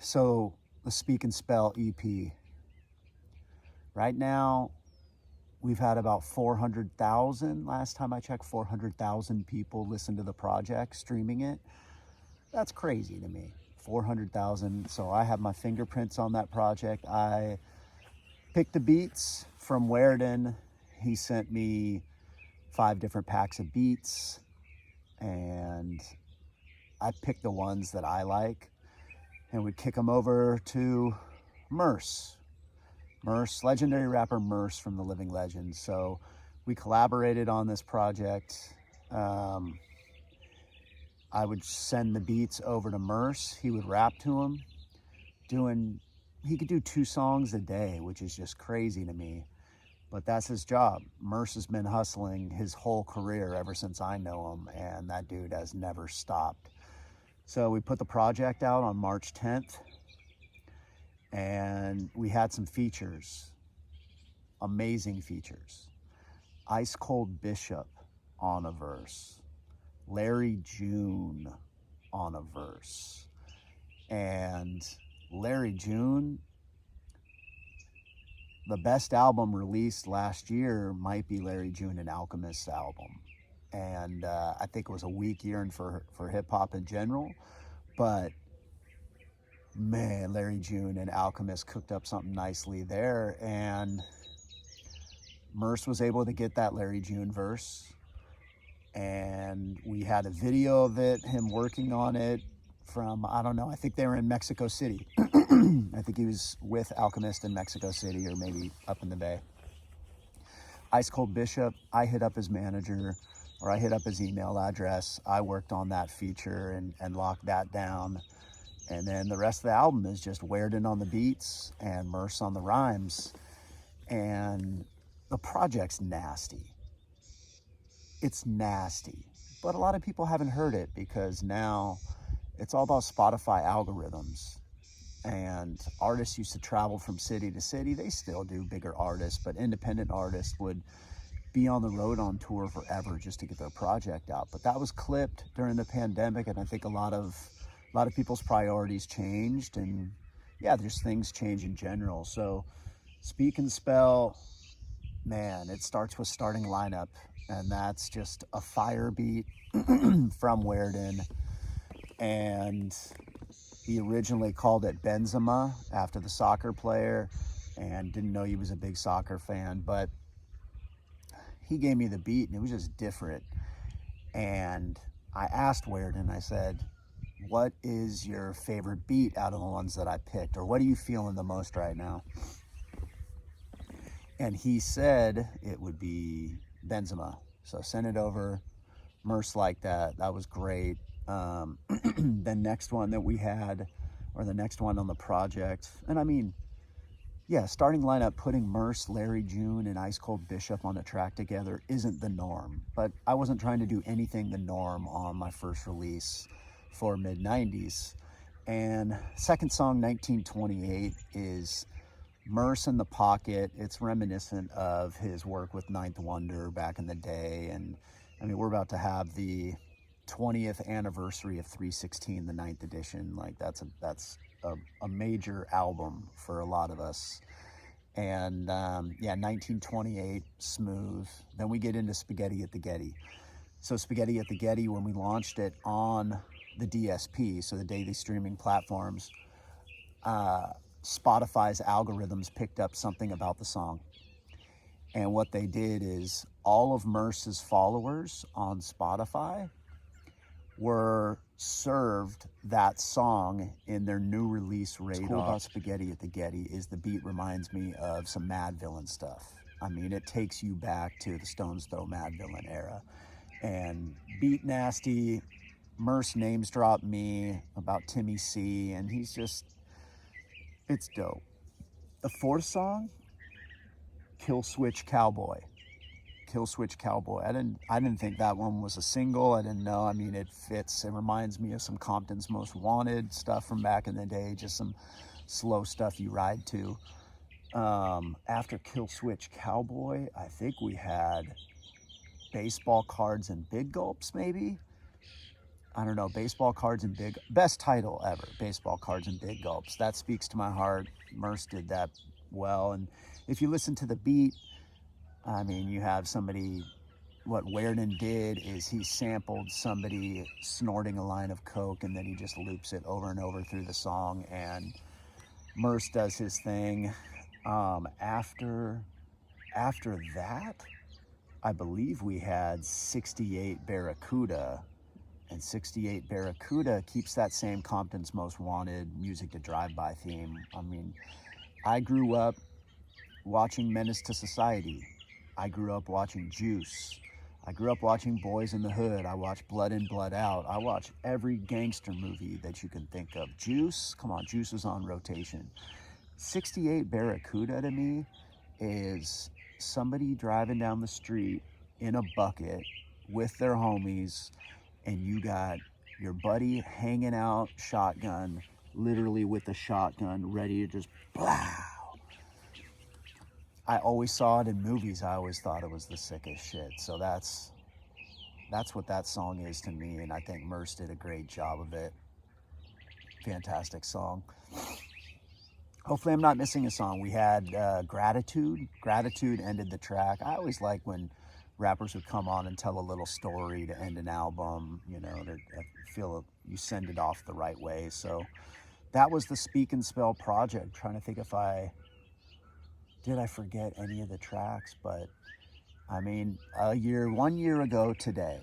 So the Speak and Spell EP. Right now, we've had about 400,000, last time I checked, 400,000 people listen to the project, streaming it. That's crazy to me. 400,000. So I have my fingerprints on that project. I picked the beats from Wiardon. He sent me 5 different packs of beats, and I picked the ones that I like, and we kick them over to Murs. Legendary rapper Murs from the Living Legends. So we collaborated on this project. I would send the beats over to Murs. He would rap to them. He could do 2 songs a day, which is just crazy to me. But that's his job. Murs has been hustling his whole career ever since I know him, and that dude has never stopped. So we put the project out on March 10th, and we had some features, amazing features. ICECOLDBISHOP on a verse, Larry June on a verse. And Larry June, the best album released last year might be Larry June and Alchemist's album. And I think it was a weak year for hip-hop in general. But man, Larry June and Alchemist cooked up something nicely there. And Murs was able to get that Larry June verse. And we had a video of it, him working on it from, I don't know, I think they were in Mexico City. I think he was with Alchemist in Mexico City, or maybe up in the Bay. ICECOLDBISHOP, I hit up his manager, or I hit up his email address. I worked on that feature and locked that down. And then the rest of the album is just Wiardon on the beats and Murs on the rhymes. And the project's nasty. It's nasty. But a lot of people haven't heard it because now it's all about Spotify algorithms. And artists used to travel from city to city. They still do, bigger artists, but independent artists would be on the road on tour forever just to get their project out. But that was clipped during the pandemic, and I think a lot of people's priorities changed, and yeah, there's things change in general. So Speak and Spell, man, it starts with Starting Lineup, and that's just a fire beat from Wiardon. And he originally called it Benzema after the soccer player, and didn't know he was a big soccer fan, but he gave me the beat and it was just different. And I asked Wiardon, I said, what is your favorite beat out of the ones that I picked? Or what are you feeling the most right now? And he said it would be Benzema. So send it over. Murs liked that. That was great. The next one that we had, or the next one on the project, and I mean, yeah, Starting Lineup, putting Murs, Larry June, and ICECOLDBISHOP on a track together isn't the norm. But I wasn't trying to do anything the norm on my first release for mid-90s. And second song, 1928, is Murs in the pocket. It's reminiscent of his work with Ninth Wonder back in the day. And I mean, we're about to have the 20th anniversary of 316, the 9th edition. Like that's a major album for a lot of us. And yeah, 1928, smooth. Then we get into Spaghetti at the Getty. So Spaghetti at the Getty, when we launched it on the DSP, so the daily streaming platforms, Spotify's algorithms picked up something about the song. And what they did is all of Murs' followers on Spotify were served that song in their new release radar. What's cool about Spaghetti at the Getty is the beat reminds me of some Mad Villain stuff. I mean, it takes you back to the Stones Throw Mad Villain era. And beat nasty. Murs names dropped me about Timmy C, and he's just, it's dope. The fourth song, Kill Switch Cowboy. Kill Switch Cowboy. I didn't think that one was a single. I didn't know. I mean, it fits. It reminds me of some Compton's Most Wanted stuff from back in the day, just some slow stuff you ride to. After Kill Switch Cowboy, I think we had Baseball Cards and Big Gulps, maybe. I don't know, baseball cards and big, best title ever, baseball cards and big gulps. That speaks to my heart. Murs did that well. And if you listen to the beat, I mean, you have somebody, what Wiardon did is he sampled somebody snorting a line of coke, and then he just loops it over and over through the song, and Murs does his thing. After that, I believe we had 68 Barracuda, and 68 Barracuda keeps that same Compton's Most Wanted music to drive by theme. I mean, I grew up watching Menace to Society. I grew up watching Juice. I grew up watching Boys in the Hood. I watched Blood In, Blood Out. I watched every gangster movie that you can think of. Juice, come on, Juice was on rotation. 68 Barracuda to me is somebody driving down the street in a bucket with their homies, and you got your buddy hanging out shotgun, literally with the shotgun, ready to just blah. I always saw it in movies. I always thought it was the sickest shit. So that's what that song is to me, and I think Murs did a great job of it. Fantastic song. Hopefully I'm not missing a song. We had Gratitude. Gratitude ended the track. I always like when rappers would come on and tell a little story to end an album, you know, to feel you send it off the right way. So that was the Speak and Spell project. Trying to think if I forget any of the tracks, but I mean, 1 year ago today,